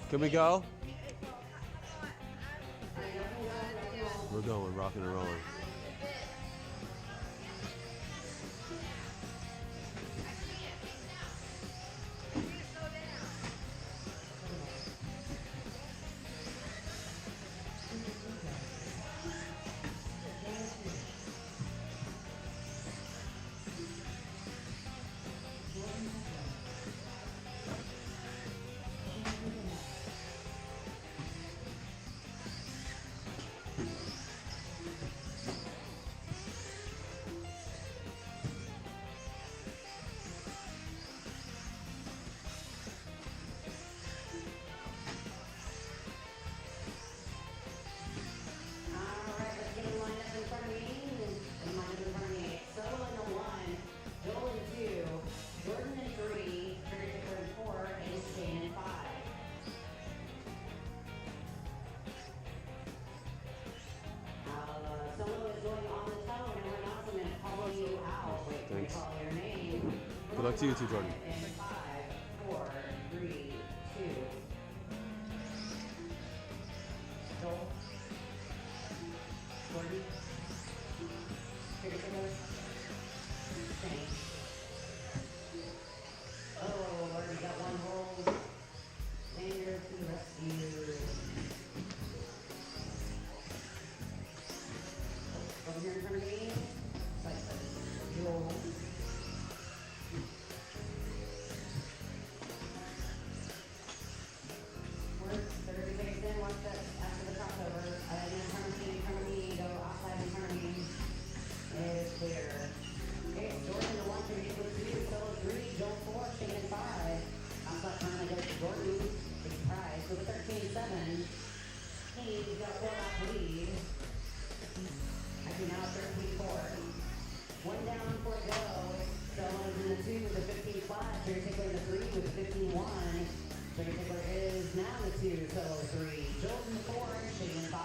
Can we go? We're going, rocking and rolling. Thanks. Good luck to you too, Jordan. 5, 4, 3, 2. Joel. Jordan. Oh, Lord, we got one hold. Sander to the rescue. Over here in front of me. Joel. One step after the crossover. In front of me, go outside in front of me. It is clear. Okay, Jordan to 1, 3, equals 2, Solo 3, Joel 4, Shane 5. Outside currently goes to Jordan. Big prize with a 13-7. He's got 4-lap lead. Actually now 13-4. One down, 4 to go. Solo's in the 2 with a 15-5. Jerry Tickler in the 3 with a 15-1. Jerry Tickler is now the 2, Solo 3. Joel's in the 4, Shane in 5.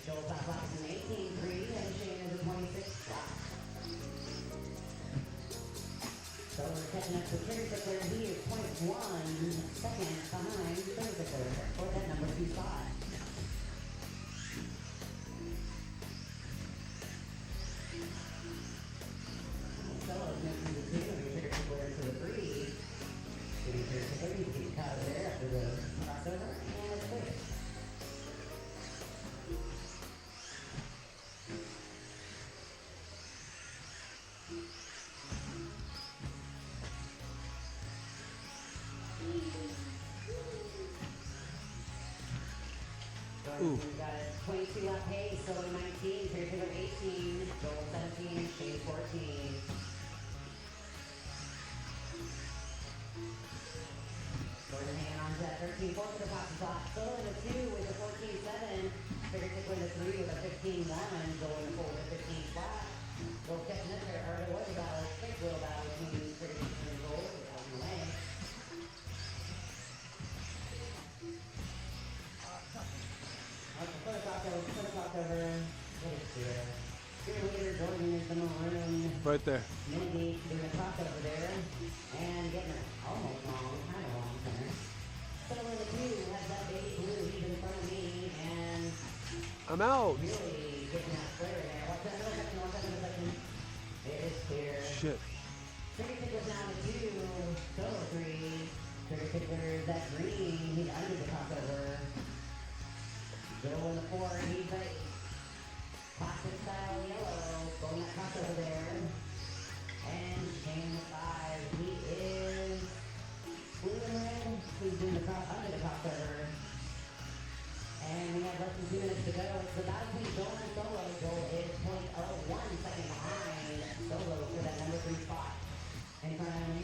Joel's top laps in 18-3, and Shane is a 26 lap. So we're catching up to Jerry Tickler. He is 0.1 seconds behind Jerry Tickler for that number 2 spot. Solo's making the 2, and Jerry Tickler to the 3. Getting Jerry Tickler, he's getting caught over there after the crossover, and it's clear. Ooh. We've got a 22-lap pace, Solo 19, Jerry Tickler 18, Joel 17, Shane 14. Jordan hanging on to that 13-4 for the top spot. Solo in the 2 with a 14-7. Jerry Tickler in the 3 with a 15-1. Joel in the 4 with a 15-flat. Joel catching up there, or there was a battle, big wheel battle between Jerry Tickler and Joel. Out of the way. Crossover. What is here? Your leader, Jordan, is in the room. Right there. Minib doing a crossover there. And getting it almost long, kind of long center. Solo in the 2 has that baby blue. He's in front of me. And I'm out. really getting that flare there. Watch that middle section, watch that middle section. It is clear. Shit. Jerry Tickler's now in the 2. Solo 3. Jerry Tickler, that green. He's under the crossover. Joel in the 4, he's a classic style yellow, going that crossover there. And Shane in the 5, he is blue and red, he's in the under the crossover. And we have less than 2 minutes to go. It's the battle between Joel and Solo. Joel is 0.01 second behind Solo for that number 3 spot. Any front of me?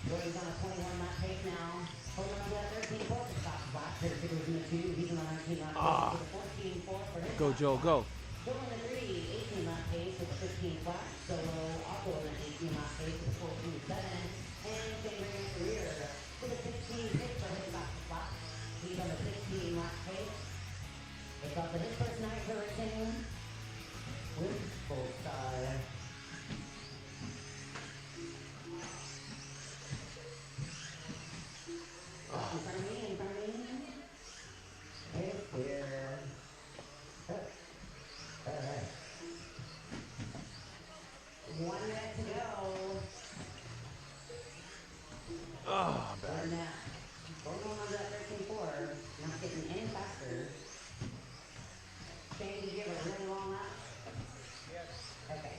Jordan's on a 21-lap pace now. Holding on to that 13-4 for the top spot. Jerry Tickler's in the 2. He's in the 19-lap pace with a 14-4 for his Go, Joel, go. Joel in the 3, 18-lap pace with a 15-flat. Solo also in an 18-lap pace with a 14-7. And Shane in the rear with a 16-6 for his top spot. He's on a 16-lap pace. It's up to his first night for racing with Full Star. a really long lap? Okay.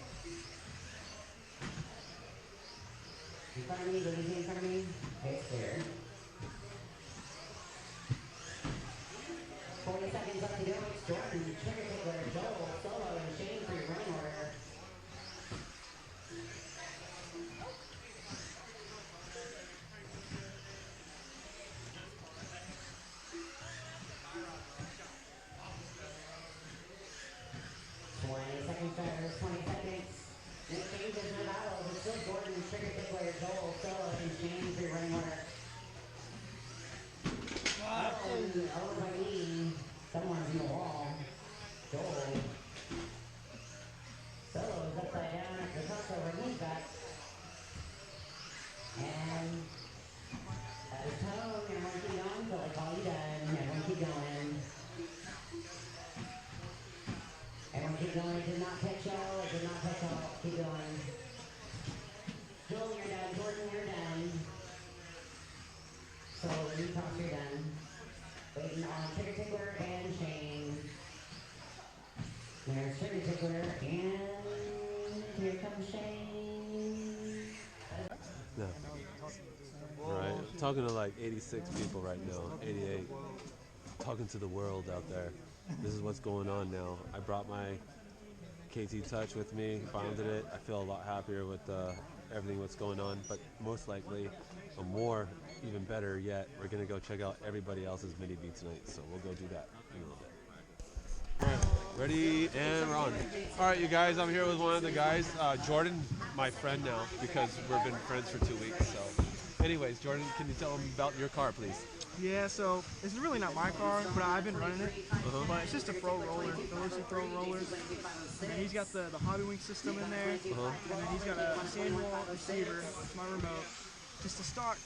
In front of me, what do you see in front of me? It's clear. 40 seconds left to go. It's Jordan, Trigger Tickler, Joel, Solo, and Shane for your running order. 20 seconds, drivers, 20 seconds. And it changes in the battles. It's still Jordan, Trigger Tickler, Joel, Solo, and Shane for your running order. Over by me. Someone's in the wall. Joel. Solo is upside down. The crossover moves back. And that is tone. Everyone keep going until I call you done. Everyone keep going. Everyone keep going. It did not catch y'all. It did not catch y'all. Keep going. Joel, you're done. Jordan, you're done. So you talk, you're done. Waiting on Trigger Tickler and Shane. There's Trigger Tickler and here comes Shane. No. Right. I'm talking to like 86 people right now. 88. Talking to the world out there. This is what's going on now. I brought my KT Touch with me, bonded it. I feel a lot happier with everything that's going on, but most likely, or more, even better yet, we're gonna go check out everybody else's mini beat tonight. So we'll go do that in a little bit. All right, ready and we're on. All right, you guys, I'm here with one of the guys, Jordan, my friend now, because we've been friends for 2 weeks. So, anyways, Jordan, can you tell them about your car, please? Yeah, so this is really not my car, but I've been running it. But it's just a Pro roller, the Losi Pro rollers. And then he's got the Hobby Wing system in there. And then he's got a Sandwall receiver, that's my remote. Just a stock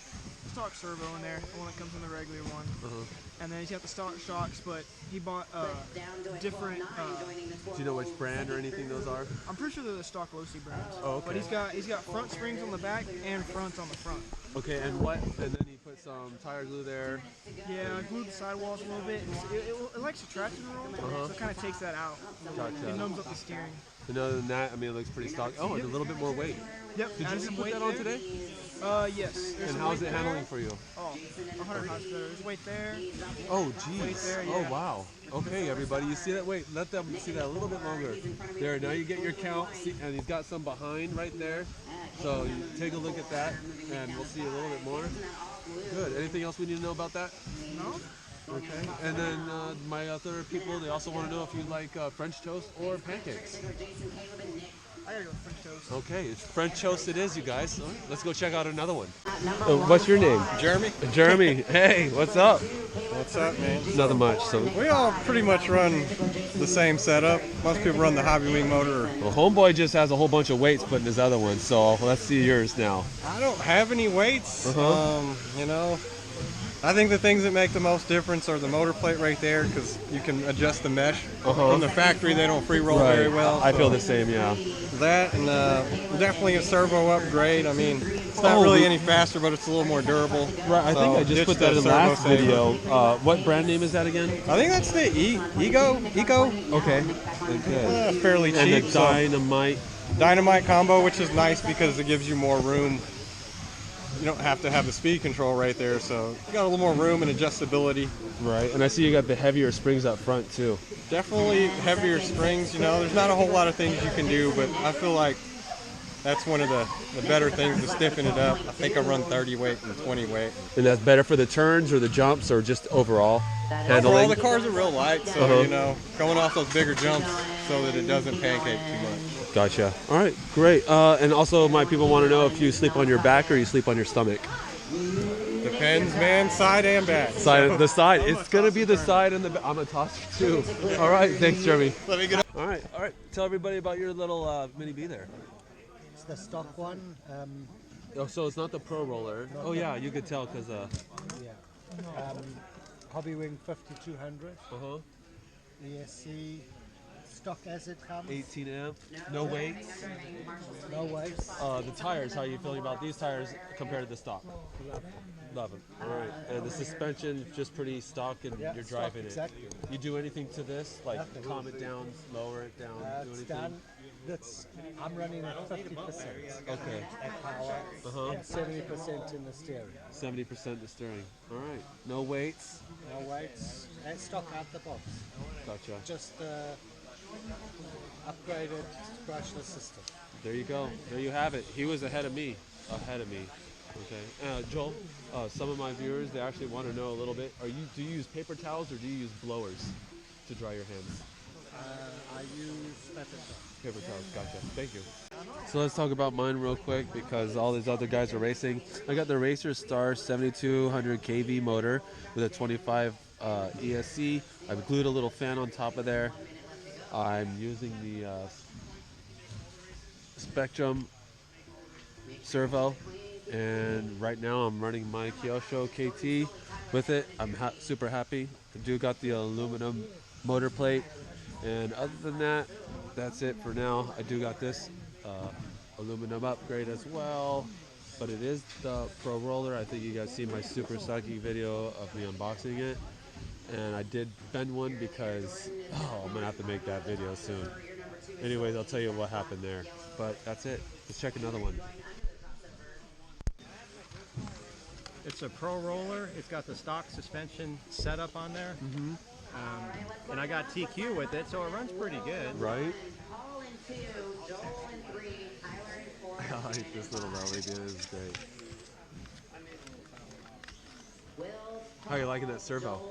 servo in there, the one that comes in the regular one. And then he's got the stock shocks, but he bought different. Do you know which brand or anything those are? I'm pretty sure they're the stock Losi brands. Oh, okay. But he's got front springs on the back and fronts on the front. Okay, and what? And then he put some tire glue there. Yeah, I glued the sidewalls a little bit. It likes to traction roll, so it kind of takes that out. Gotcha. It numbs up the steering. And other than that, I mean, it looks pretty stock. Oh, and a little bit more weight. Yep. Did you put that on today? Yes. And how's it handling for you? Oh, 100 horsepower. There's weight there. Oh, geez. There, yeah. Oh, wow. Okay, everybody, you see that? Wait, let them see that a little bit longer. There, now you get your count, see, and he's got some behind right there. So you take a look at that, and we'll see a little bit more. Good. Anything else we need to know about that? No. Okay. And then my other people, they also want to know if you like French toast or pancakes. I gotta go with French toast. Okay, it's French toast it is, you guys. All right, let's go check out another one. What's your name? Jeremy. Jeremy. Hey, what's up? What's up, man? Nothing much. So We all pretty much run the same setup. Most people run the Hobby Wing motor. well, Homeboy just has a whole bunch of weights put in his other one, so let's see yours now. I don't have any weights. You know, I think the things that make the most difference are the motor plate right there, because you can adjust the mesh. From the factory, they don't free roll very well. I feel the same, yeah. That and definitely a servo upgrade. I mean, it's not really any faster, but it's a little more durable. Right, I think I just put that in the last video. What brand name is that again? I think that's the Ego. Okay. Fairly cheap. And the Dynamite combo, which is nice because it gives you more room. You don't have to have the speed control right there, so you got a little more room and adjustability. Right, and I see you got the heavier springs up front too. Definitely heavier springs. You know, there's not a whole lot of things you can do, but I feel like that's one of the better things to stiffen it up. I think I run 30 weight and 20 weight. And that's better for the turns or the jumps or just overall handling? Overall, the cars are real light, so you know, going off those bigger jumps so that it doesn't pancake too much. Gotcha. All right, great. And also, my people want to know if you sleep on your back or you sleep on your stomach. Depends, man. Side and back. The side. It's gonna be the side and the back. I'm gonna toss you too. All right, thanks, Jeremy. Let me get up. All right. Tell everybody about your little mini B there. It's the stock one. Oh, so it's not the Pro Roller. Oh yeah, you could tell because. Hobby Wing 5200. Uh huh. ESC stock as it comes. 18 amp, no weights. No weights. The tires, how are you feeling about these tires compared to the stock? Love them. All right. And the suspension, just pretty stock, and Yeah, you're stock, driving exactly. it. You do anything to this, like Nothing. calm it down, lower it down, do It's anything? done. I'm running at 50%. Okay. At power and 70% in the steering. 70% the steering. All right. No weights. No weights. And stock out the box. Gotcha. Just upgraded brushless system. There you go. There you have it. He was ahead of me. Okay. Joel, some of my viewers, they actually want to know a little bit. Do you use paper towels or do you use blowers to dry your hands? I use paper towel. Paper towels. Gotcha. Thank you. So let's talk about mine real quick because all these other guys are racing. I got the Racer Star 7200 kV motor with a 25 ESC. I've glued a little fan on top of there. I'm using the Spectrum servo, and right now I'm running my Kyosho KT with it. I'm super happy. I do got the aluminum motor plate, and other than that, that's it for now. I do got this aluminum upgrade as well, but it is the Pro Roller. I think you guys see my super sucky video of me unboxing it, and I did bend one because I'm gonna have to make that video soon. Anyways, I'll tell you what happened there, but that's it. Let's check another one. It's a Pro Roller. It's got the stock suspension setup on there. And I got TQ with it, so it runs pretty good. Right? All in 2, Joel in 3, Tyler in 4. I like this little LED. This is great. How are you liking that servo?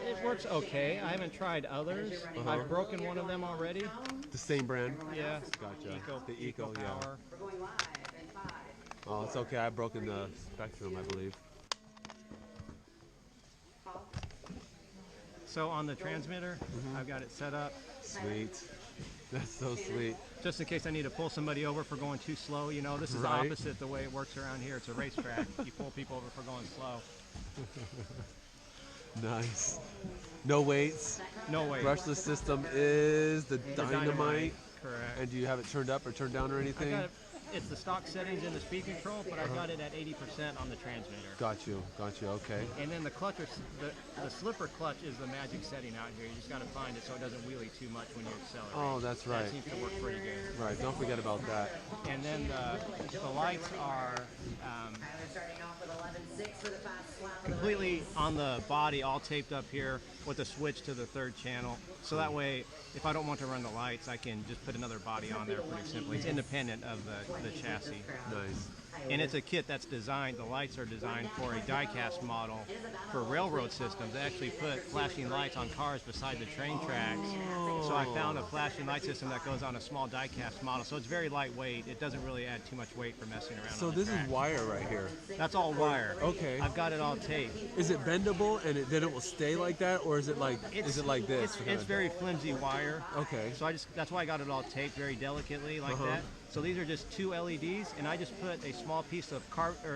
It works okay. I haven't tried others. I've broken one of them already. The same brand? Yeah. Gotcha. Eco, The Eco, yeah. Power. We're going live in 5. Oh, it's okay. I've broken the Spectrum, I believe. So on the transmitter, I've got it set up Sweet. That's so sweet. just in case I need to pull somebody over for going too slow. You know, this is Right. the opposite the way it works around here. It's a racetrack. You pull people over for going slow. Nice. No weights. No way. Brushless system is the dynamite. Correct. And do you have it turned up or turned down or I anything? got it. It's the stock settings in the speed control, but I've got it at 80% on the transmitter. Got you. Okay. And then the clutch, the slipper clutch is the magic setting out here. You just got to find it so it doesn't wheelie too much when you accelerate. Oh, that's right. That seems to work pretty good. Right. Don't forget about that. And then the lights are Starting off with 11.6 for the fast slap of the completely on the body, all taped up here with a switch to the third channel. So that way, if I don't want to run the lights, I can just put another body on there pretty simply. It's independent of the chassis. Nice. And it's a kit that's designed, the lights are designed for a die-cast model for railroad systems. They actually put flashing lights on cars beside the train tracks. So I found a flashing light system that goes on a small die-cast model. So it's very lightweight. It doesn't really add too much weight for messing around So on the this track. is wire right here. That's all wire. Okay. I've got it all taped. Is it bendable and then it will stay like that, or is it like this? It's very flimsy wire. Okay. So that's why I got it all taped very delicately like that. So these are just 2 LEDs, and I just put a small piece of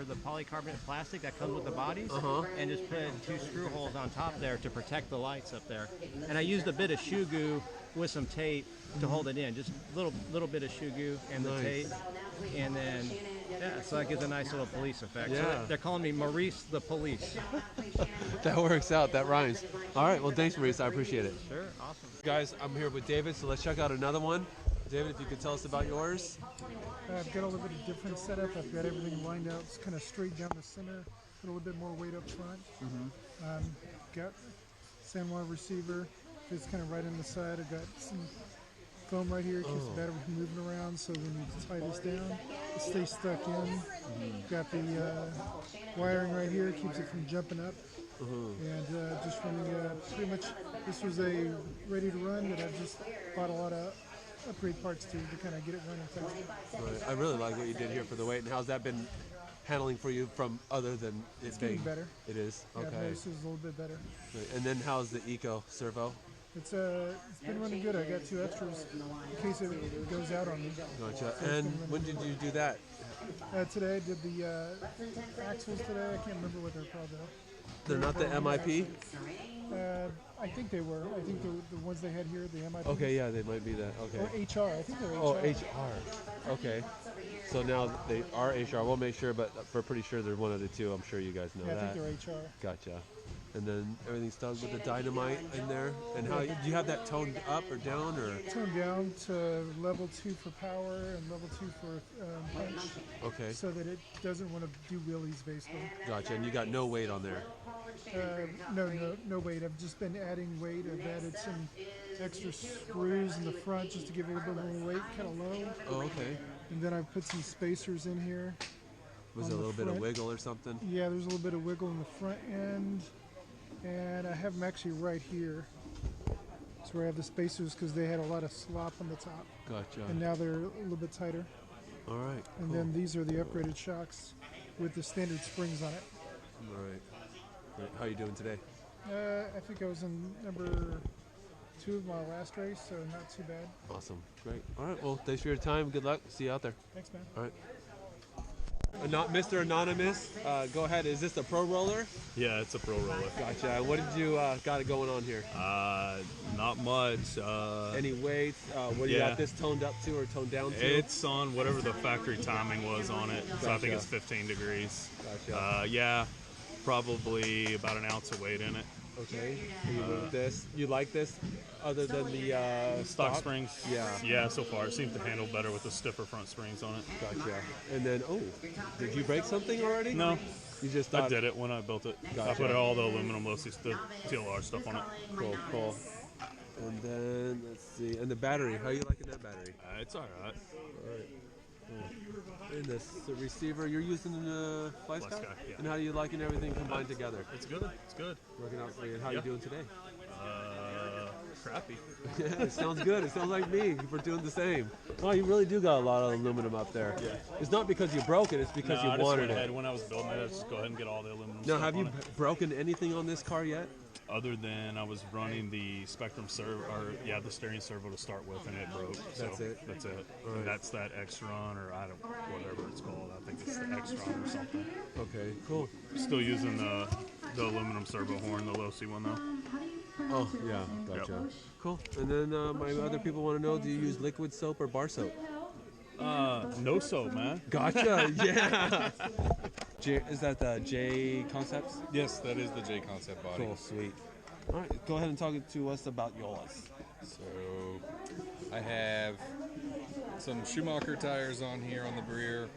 the polycarbonate plastic that comes with the bodies, and just put 2 screw holes on top there to protect the lights up there. And I used a bit of shoe goo with some tape to hold it in, just little bit of shoe goo and the Nice. tape, and then so that gives a nice little police effect. Yeah. So they're calling me Maurice the Police. That works out. That rhymes. All right. Well, thanks, Maurice. I appreciate it. Sure, awesome. Guys, I'm here with David, so let's check out another one. David, if you could tell us about yours. I've got a little bit of different setup. I've got everything lined out. It's kind of straight down the center. A little bit more weight up front. Got San Juan receiver. It's kind of right on the side. I've got some foam right here. It keeps the battery from moving around. So when you tie this down, it stays stuck in. Got the wiring right here. Keeps it from jumping up. And just running pretty much. This was a ready to run, but I've just bought a lot of upgrade parts to kind of get it running faster. Right. I really like what you did here for the weight. And how's that been handling for you from other than it being getting better. It is? Yeah, Okay. this is a little bit better. Right. And then how's the Eco servo? It's been running good. I got 2 extras in case it goes out on me. Gotcha. And when did you do that? Today I did the axles today. I can't remember what they're called though. They're not the MIP? I think they were. I think the ones they had here, the MIP. Okay, yeah, they might be that. Okay. Or HR. I think they're HR. Oh, HR. Okay. So now they are HR. We'll make sure, but we're pretty sure they're one of the two. I'm sure you guys know Yeah, I that. think they're HR. Gotcha. And then everything's done with the dynamite in there. And how do you have that toned up or down or? Toned down to level 2 for power and level 2 for punch. Okay. So that it doesn't want to do wheelies, basically. Gotcha. And you got no weight on there. No weight. I've just been adding weight. I've added some extra screws in the front just to give it a little bit more weight, kind of low. Oh, okay. And then I've put some spacers in here. Was there a little bit of wiggle or something? Yeah, there's a little bit of wiggle in the front end. And I have them actually right here. That's where I have the spacers because they had a lot of slop on the top. Gotcha. And now they're a little bit tighter. All right. And then these are the upgraded shocks with the standard springs on it. All right. How are you doing today? I think I was in number 2 of my last race, so not too bad. Awesome. Great. All right. Well, thanks for your time. Good luck. See you out there. Thanks, man. All right. Not Mr. Anonymous. Go ahead. Is this a pro roller? Yeah, it's a pro roller. Gotcha. What did you got it going on here? Not much. Any weights? What do you got this toned up to or toned down to? It's on whatever the factory timing was on it. So I think it's 15 degrees. Gotcha. Yeah, probably about an ounce of weight in it. Okay. This. You like this? Other than the Stock springs? Yeah. Yeah, so far. It seems to handle better with the stiffer front springs on it. Gotcha. And then, did you break something already? No. You just I did it when I built it. Gotcha. I put all the aluminum Losi, the TLR stuff on it. Cool, cool. And then, let's see. And the battery. How are you liking that battery? It's all right. All right. Cool. And this receiver, you're using the Fly Sky? Yeah. And how are you liking everything combined together? It's good. It's good. Working out for you. And how are you doing today? Crappy. Yeah, it sounds good. It sounds like me. We're doing the same. Well, you really do got a lot of aluminum up there. Yeah. It's not because you broke it. It's because you I just wanted went ahead it. when I was building it. I just go ahead and get all the aluminum. Now, stuff have you on it. broken anything on this car yet? Other than I was running the Spectrum servo, the steering servo to start with, and it broke. That's it? That's it. Right. And that's that X-Ron, or I don't, whatever it's called. I think it's the X-Ron or something. Okay, cool. Still using the aluminum servo horn, the Losi one though. Oh, yeah, gotcha. Yep. Cool. And then my other people want to know, do you use liquid soap or bar soap? No soap, man. Gotcha, yeah. Is that the J Concepts? Yes, that is the J Concept body. Cool, sweet. All right, go ahead and talk to us about yours. So I have some Schumacher tires on here on the rear.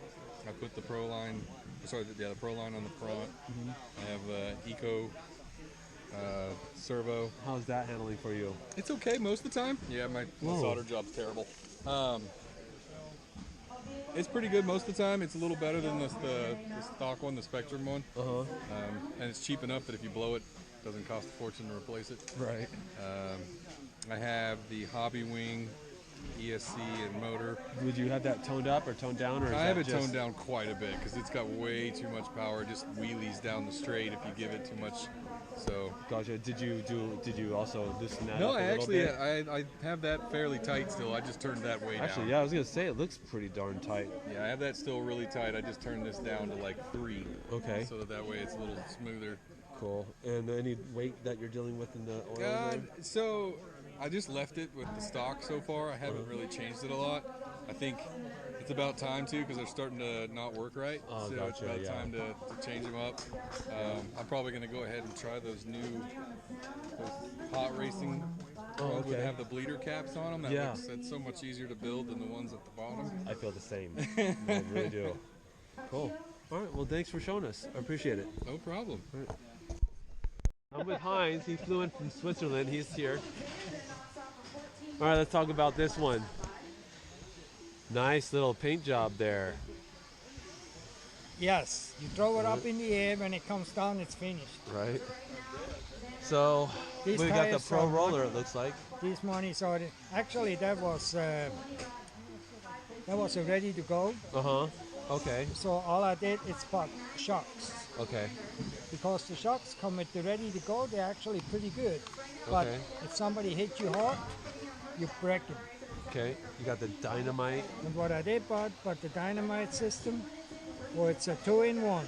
I put the Pro Line, the Pro Line on the front. I have Eco servo. How's that handling for you? It's okay most of the time. Yeah, my solder job's terrible. It's pretty good most of the time. It's a little better than the stock one, the Spectrum one. And it's cheap enough that if you blow it, it doesn't cost a fortune to replace it. Right. I have the Hobby Wing ESC and motor. Would you have that toned up or toned down? Or I have it toned down quite a bit because it's got way too much power. It just wheelies down the straight if you give it too much. So gotcha. Did you also loosen that no, up a little bit? I have that fairly tight still. I just turned that way down. Actually, yeah, I was gonna say it looks pretty darn tight. Yeah, I have that still really tight. I just turned this down to like 3. Okay. So that way it's a little smoother. Cool. And any weight that you're dealing with in the oil there? So I just left it with the stock so far. I haven't really changed it a lot. I think it's about time too because they're starting to not work right. Oh, so gotcha, it's about time to change them up. I'm probably going to go ahead and try those hot racing ones that have the bleeder caps on them. That's so much easier to build than the ones at the bottom. I feel the same. I really do. Cool. All right. Well, thanks for showing us. I appreciate it. No problem. Right. I'm with Heinz. He flew in from Switzerland. He's here. All right. Let's talk about this one. Nice little paint job there. Yes, you throw it up in the air, when it comes down, it's finished. Right. So These we got the tires Pro are Roller, it looks like. These monies are actually that was ready to go. Okay. So all I did is put shocks Okay. because the shocks come with the ready to go. They're actually pretty good. But Okay. if somebody hits you hard, you break it. Okay. You got the dynamite. And what I did, but the dynamite system, well, it's a 2-in-1.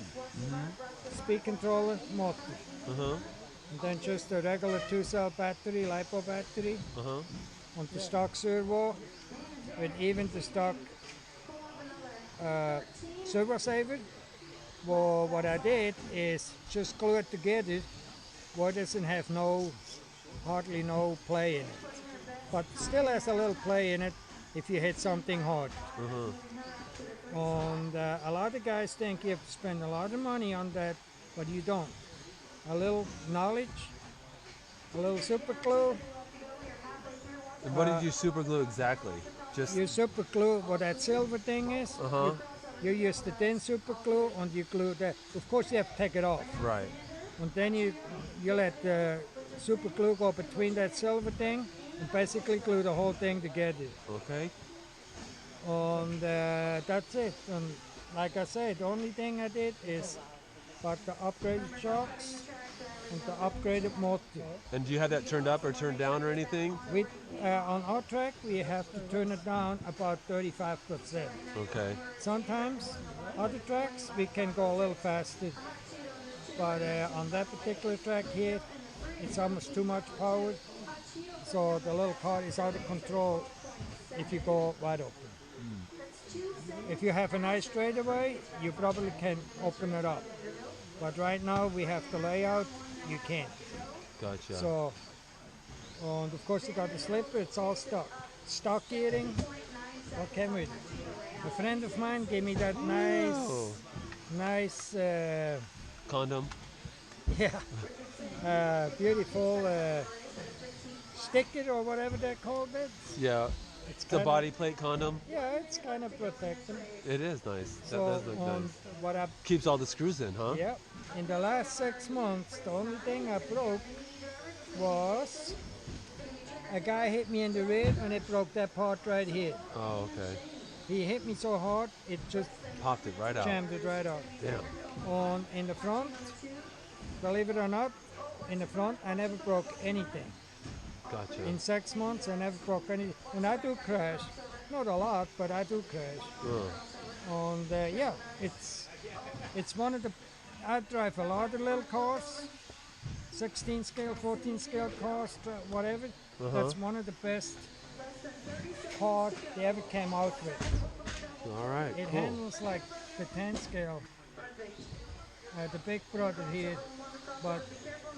Speed controller, motor. and then just a regular 2-cell battery, LiPo battery, Uh-huh. on the stock servo, with even the stock servo saver. Well, what I did is just glue it together, where it doesn't have hardly no play in it, but still has a little play in it if you hit something hard. And a lot of guys think you have to spend a lot of money on that, but you don't. A little knowledge, a little super glue. And what did you super glue exactly? Just You super glue what that silver thing is. You use the thin super glue and you glue that. Of course, you have to take it off. right. And then you let the super glue go between that silver thing and basically glue the whole thing together. Okay. And that's it. And like I said, the only thing I did is got the upgraded shocks and the upgraded motor. And do you have that turned up or turned down or anything? On our track, we have to turn it down about 35%. Okay. Sometimes other tracks we can go a little faster, but on that particular track here, it's almost too much power, so the little car is out of control if you go wide open. If you have a nice straightaway, you probably can open it up, but right now we have the layout, you can't. Gotcha. So, and of course you got the slipper, it's all stock gearing. What can we do? A friend of mine gave me that nice, Condom. beautiful sticker or whatever they called it. Yeah. It's The body plate condom. Yeah, it's kind of protecting. It is nice. That So, does look nice. what I Keeps all the screws in, huh? Yeah, in the last 6 months, the only thing I broke was a guy hit me in the rear and it broke that part right here. Oh, okay. He hit me so hard, it just Popped it right out. jammed it right out. Damn. On in the front, believe it or not, in the front, I never broke anything. Gotcha. In 6 months, I never broke anything. And I do crash, not a lot, but I do crash. And yeah, it's one of the. I drive a lot of little cars, 16 scale, 14 scale cars, whatever. That's one of the best cars they ever came out with. All right. It Cool. handles like the 10 scale, the big brother here, but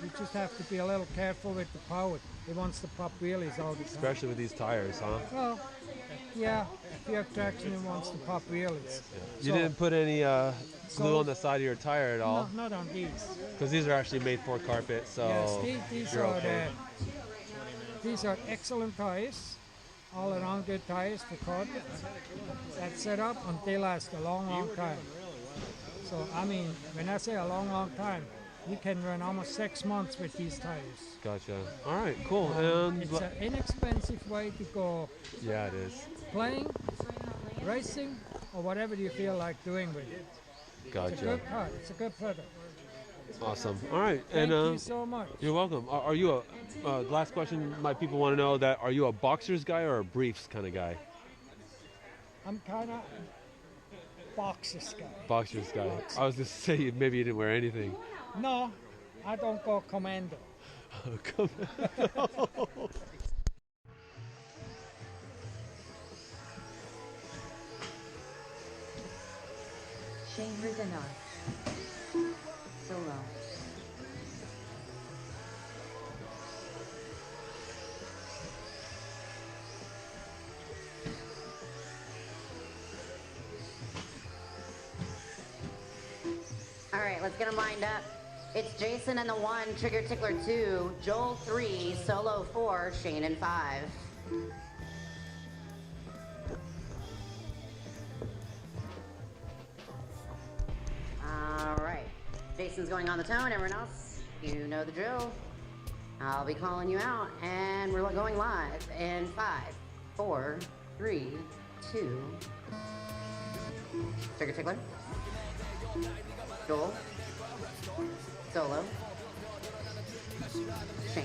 you just have to be a little careful with the power. It wants to pop wheelies all the time. Especially with these tires, huh? Well, yeah, if you have traction, it wants to pop wheelies. You So- didn't put any glue so- on the side of your tire at all? No, not on these. Because these are actually made for carpet, so Yes, these you're are okay. these are excellent tires, all around good tires for carpet. That's set up and they last a long, long time. So I mean, when I say a long, long time, you can run almost 6 months with these tires. Gotcha. All right, cool. And It's an inexpensive way to go yeah, it is. playing, racing, or whatever you feel like doing with it. It's a Gotcha. good car. It's a good product. Awesome. All right. Thank and you so much. you're welcome. Are you last question my people want to know that are you a boxers guy or a briefs kind of guy? I'm kind of boxers guy. Boxers guy. I was just saying maybe you didn't wear anything. No, I don't go commando. Come Shaun Solo. All right, let's get them lined up. It's Jason and the 1, Trigger Tickler 2, Joel 3, Solo 4, Shane and 5. All right, Jason's going on the tone. Everyone else, you know the drill. I'll be calling you out, and we're going live in 5, 4, 3, 2. Trigger Tickler. Joel. Solo. Shane.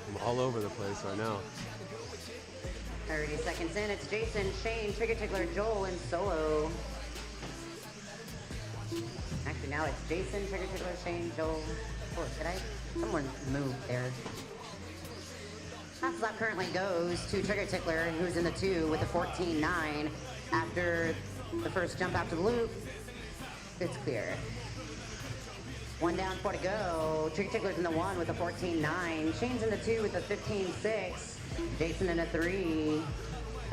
I'm all over the place right now. 30 seconds in, it's Jason, Shane, Trigger Tickler, Joel, and Solo. Actually, now it's Jason, Trigger Tickler, Shane, Joel. Oh, someone moved there. Last lap currently goes to Trigger Tickler, who's in the 2 with a 14.9. After the first jump after the loop, it's clear. 1 down, 4 to go. Trigger Tickler's in the 1 with a 14.9. Shane's in the 2 with a 15.6. Jason in a 3.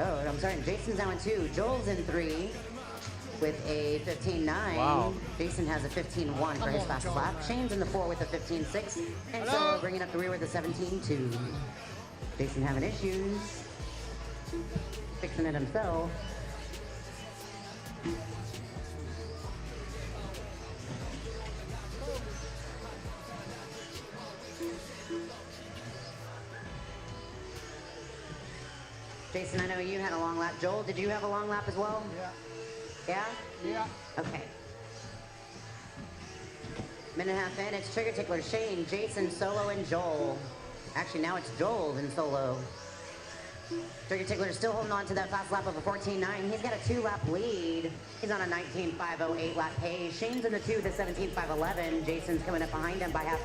Oh, I'm sorry. Jason's now in 2. Joel's in 3 with a 15.9. Wow. Jason has a 15.1 for his fastest lap. Shane's in the 4 with a 15.6. And Solo bringing up the rear with a 17.2. Jason having issues. Fixing it himself. Jason, I know you had a long lap. Joel, did you have a long lap as well? Yeah. Yeah? Yeah. Okay. Minute and a half in, it's Trigger Tickler, Shane, Jason, Solo, and Joel. Actually, now it's Joel and Solo. Trigger Tickler is still holding on to that fast lap of a 14.9. He's got a 2-lap lead. He's on a 19.508 lap pace. Shane's in the 2 to 17.511. Jason's coming up behind him by half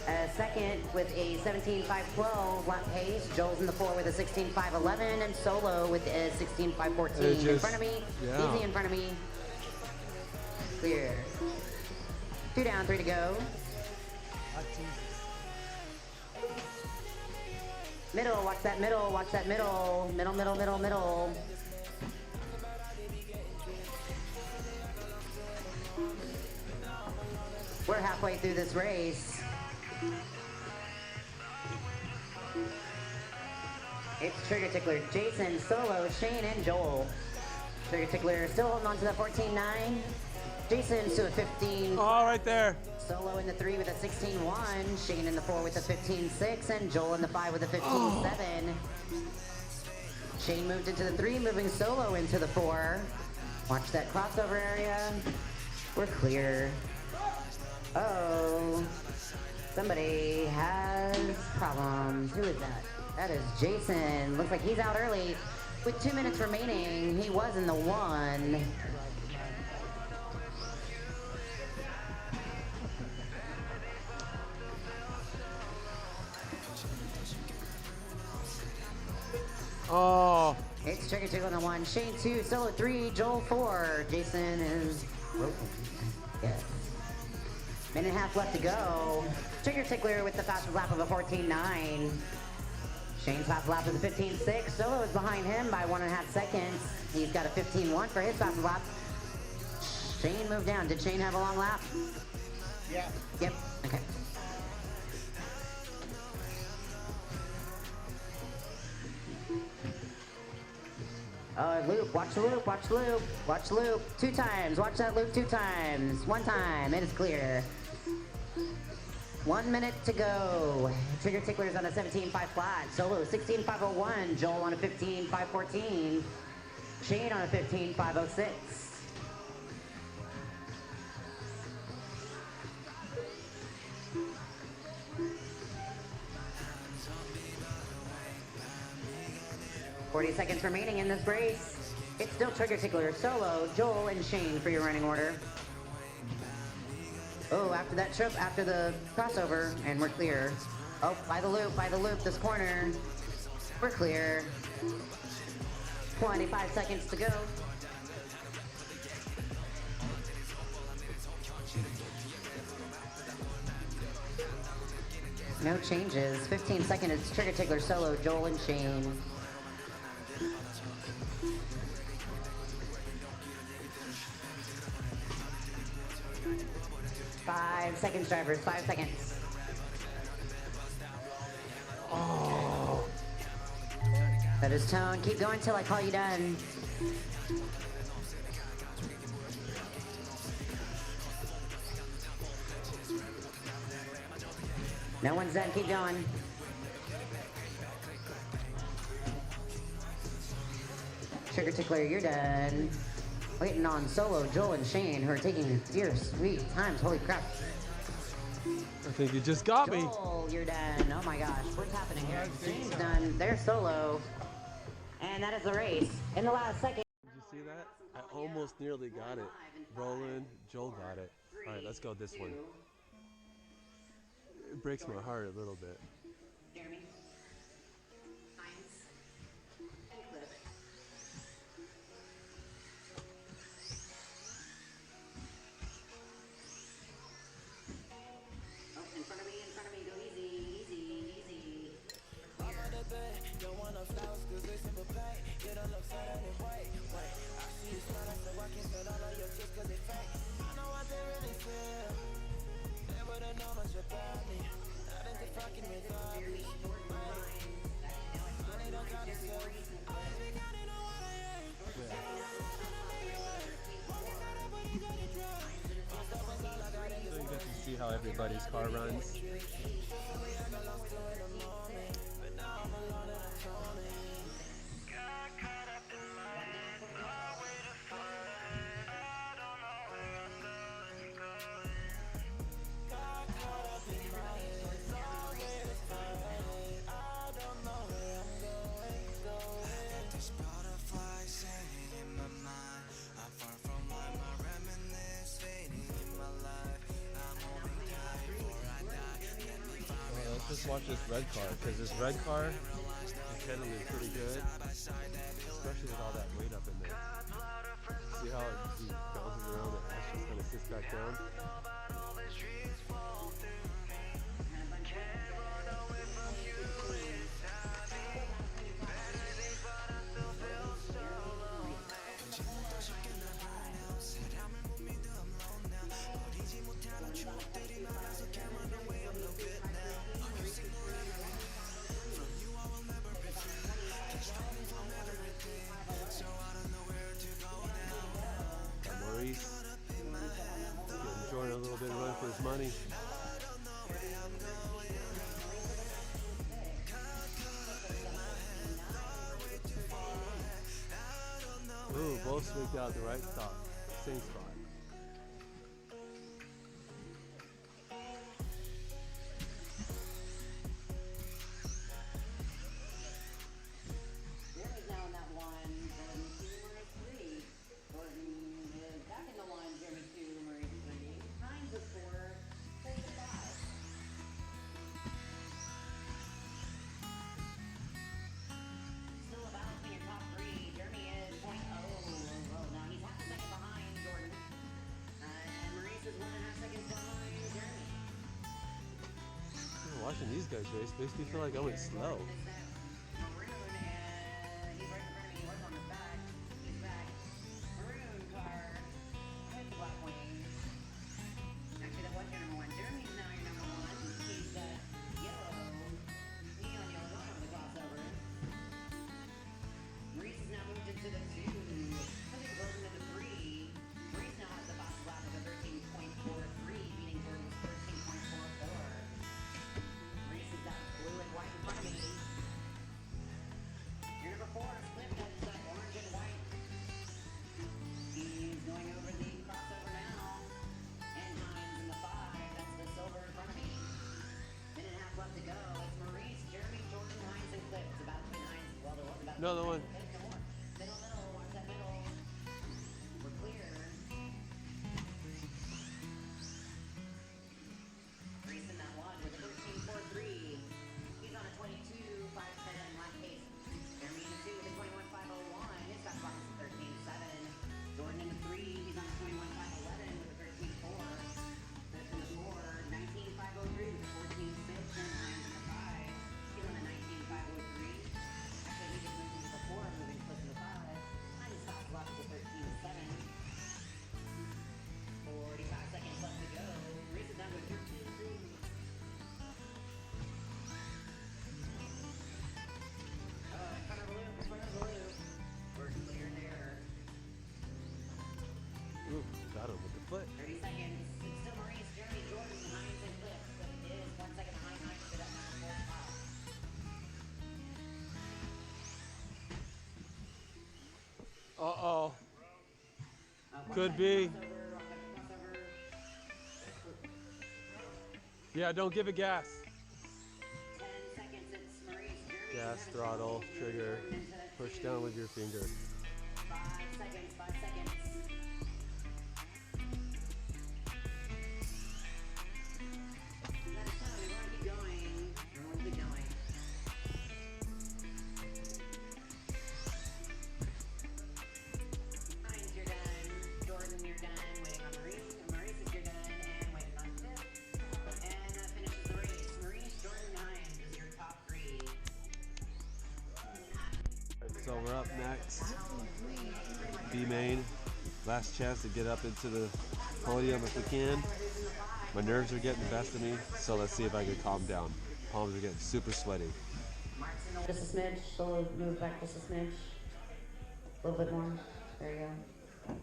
a second with a 17.512 lap pace. Joel's in the 4 with a 16.511, and Solo with a 16.514. In front of me, easy in front of me. Clear. 2 down, 3 to go. Middle, watch that middle, watch that middle. Middle, middle, middle, middle. We're halfway through this race. It's Trigger Tickler, Jason, Solo, Shane, and Joel. Trigger Tickler still holding on to that 14.9. Jason's to a 15. Oh, right there. Solo in the 3 with a 16.1. Shane in the 4 with a 15.6. And Joel in the 5 with a 15.7. Shane moved into the 3, moving Solo into the 4. Watch that crossover area. We're clear. Oh, somebody has problems. Who is that? That is Jason. Looks like he's out early. With 2 minutes remaining, he was in the 1. Oh. It's Trigger Tickler on the 1. Shane 2, Solo 3, Joel 4. Jason is broken. Yes. Minute and a half left to go. Trigger Tickler with the fastest lap of a 14.9. Shane's fastest lap is a 15.6. Solo is behind him by 1.5 seconds. He's got a 15.1 for his fastest lap. Shane moved down. Did Shane have a long lap? Yeah. Yep. Okay. Loop, watch the loop, watch the loop, watch the loop. 2 times, watch that loop 2 times. 1 time, it is clear. 1 minute to go. Trigger Tickler's on a 17.5 flat. Solo 16.501. Joel on a 15.514. Shane on a 15.506. $40 seconds remaining in this race. It's still Trigger Tickler, Solo, Joel, and Shane for your running order. Oh, after that trip, after the crossover, and we're clear. Oh, by the loop, this corner. We're clear. 25 seconds to go. No changes. 15 seconds, it's Trigger Tickler, Solo, Joel, and Shane. 5 seconds, drivers. 5 seconds. Oh. That is tone. Keep going till I call you done. No one's done. Keep going. Trigger Tickler, you're done. Waiting on Solo, Joel, and Shane, who are taking dear sweet times. Holy crap. I think you just got me. Joel, you're done. Oh my gosh, what's happening here? James done. They're solo. And that is the race. In the last second. Did you see that? I almost nearly got it. Roland, Joel got it. All right, let's go this one. It breaks my heart a little bit. Jeremy. Hines. And Cliff. Oh, in front of me, go easy, easy, easy. So you get to see how everybody's car runs. Let's just watch this red car, because this red car, the handling is pretty good, especially with all that weight up in there. See how he bounces around, the ash just kind of sits back down? Maurice, getting Jordan a little bit of run for his money. Ooh, both swinged out the right spot, same spot. Watching these guys race makes me feel like I went slow. Another one. Got him with the foot. 30 seconds. It's still Maurice, Jeremy, Jordan, Hines, and Cliff. But it is 1 second behind Hines to that number 4 spot. Uh-oh. Could be. Yeah, don't give it gas. 10 seconds, it's Maurice. Jeremy, Gas, 7 throttle, seconds. trigger. Jordan into the Push two. down with your finger. 5 seconds, 5 seconds. That's fine, we want to keep going. We want to keep going. Hines, you're done. Jordan, you're done. Waiting on Maurice. Maurice, if you're done. And waiting on Diff. And that finishes the race. Maurice, Jordan, Hines is your top 3. So we're up next. B main. Last chance to get up into the podium if we can. My nerves are getting the best of me, so let's see if I can calm down. Palms are getting super sweaty. Just a smidge. Solo, move back just a smidge. A little bit more. There you go.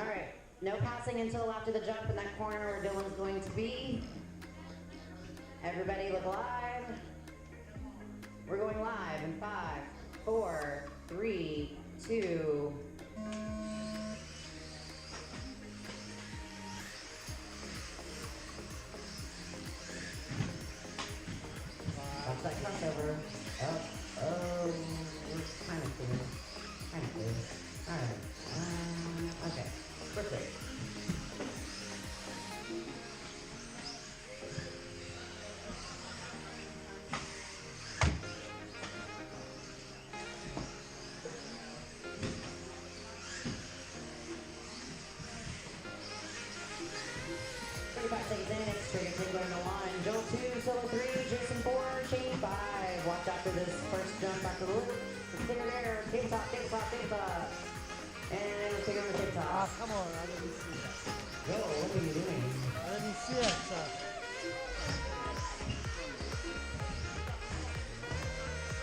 All right. No passing until after the jump in that corner where Dylan's going to be. Everybody look live. We're going live in 5, 4, 3, 2. Watch that crossover. Oh, we're kind of clear. Kind of clear. Alright. Okay. We're clear. Trigger King going to 1, Joel 2, Solo 3, Jason 4, Shane 5. Watch out for this first jump after the loop. The sticker there, tabletop, tabletop, tabletop. And the sticker on the tabletop. Ah, come on, I didn't see that. Joel, what are you doing? I didn't see it, sir.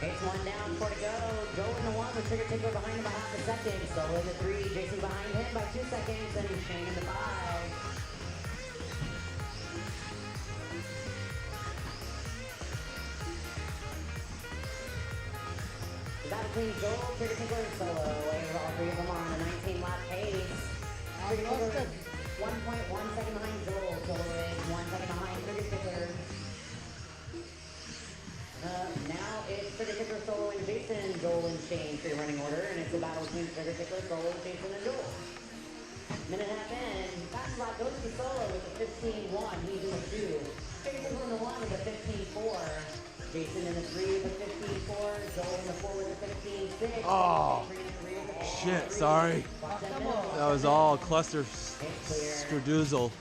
It's 1 down, 4 to go. Joel in the 1 with Trigger Tickler behind him by half a second. Solo in the 3, Jason behind him by 2 seconds, and Shane in the 5. Battle between Joel, Trigger Tickler, and Solo. All 3 of them are on a 19-lap pace. Trigger Tickler 1.1 second behind Joel. Solo is 1 second behind Trigger Tickler. Now it's Trigger Tickler, Solo, and Jason. Joel and Shane, free running order, and it's a battle between Trigger Tickler, Solo, Jason, and Joel. Minute and a half in, fast lap goes to Solo with a 15-1. He's in the 2. Trigger Tickler in the 1 with a 15-4. Jason in the 3 with a 15-4, Joel in the 4 with a 15-6. Oh, shit, sorry. That was all cluster stradoozle.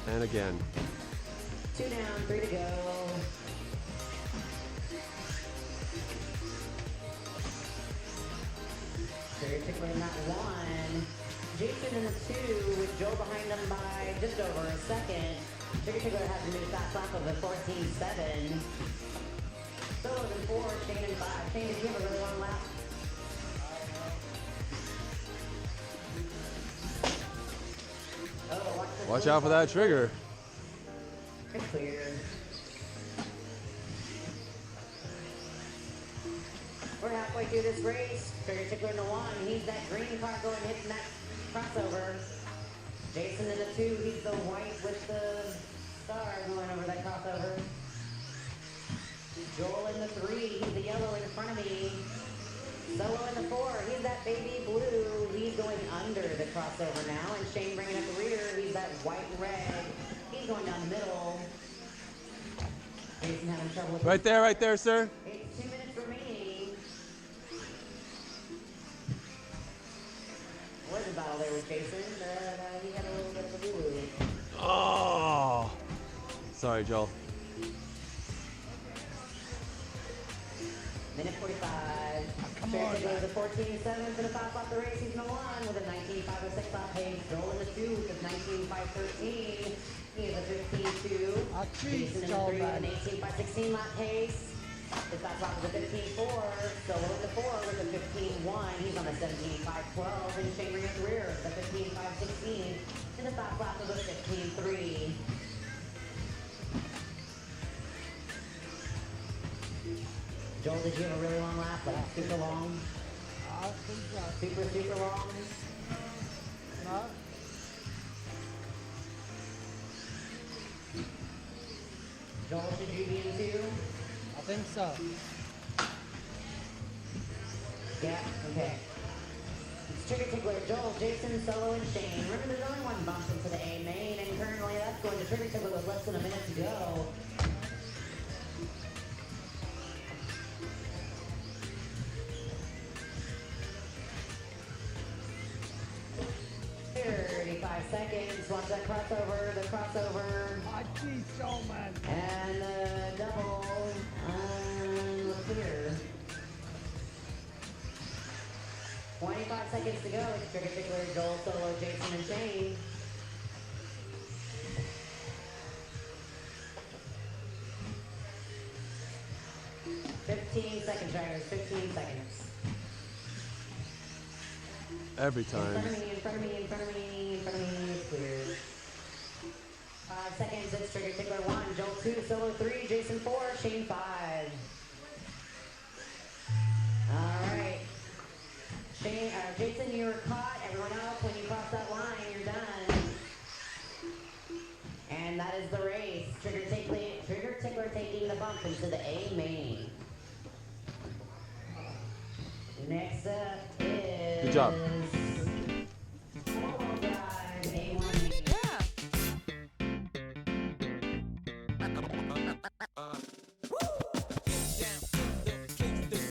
And again. 2 down, 3 to go. Trigger Tickler in that 1. Jason in the 2 with Joe behind him by just over a second. Trigger Tickler has a new fast lap of a 14.7. Solo in 4, Shane in 5. Shane, did you have a really long lap? Oh, Watch out for that trigger. It's clear. We're halfway through this race. Trigger Tickler in the 1. He's that green car going hitting that crossover. Jason in the 2. He's the white with the star going over that crossover. Joel in the 3. He's the yellow in front of me. Solo in the 4. He's that baby blue. He's going under the crossover now. And Shane bringing up the rear. He's that white and red. He's going down the middle. Jason having trouble with Right there, sir. It's 2 minutes remaining. Was a battle there with Jason, but he had a little bit of a boo-boo. Oh. Sorry, Joel. Minute 45. Come on, Jason goes a 14.7 for the fast lap the race. He's in the 1 with a 19.506 lap pace. Joel in the 2 with a 19.513. He is a 15.2. Jason in the 3 with an 18.516 lap pace. His fast lap is a 15.4. Solo in the 4 with a 15.1. He's on a 17.512. And Shane Ring at the rear with a 15.516. And the fast lap is a 15.3. Joel, did you have a really long lap? Like super long? I think so. Super long? No. Joel, should you be in too? I think so. Yeah, okay. It's Trigger Tickler, Joel, Jason, Solo, and Shane. Remember, there's only one bump into the A main, and currently that's going to Trigger Tickler with less than a minute to go. Seconds. Watch that crossover, the crossover. I see so, man. And the double. Clear. 25 seconds to go. It's Trigger Tickler, Joel, Solo, Jason, and Shane. Drivers, 15 seconds. Every time. In front of me, in front of me, in front of me, in front of me, clear. 5 seconds, it's Trigger Tickler 1, Joel 2, Solo 3, Jason 4, Shane 5. Alright. Jason, you were caught. Everyone else, when you cross that line, you're done. And that is the race. Trigger Tickler taking the bump into the A main. Next up is... Good job. Four-wheel drive A1. Yeah.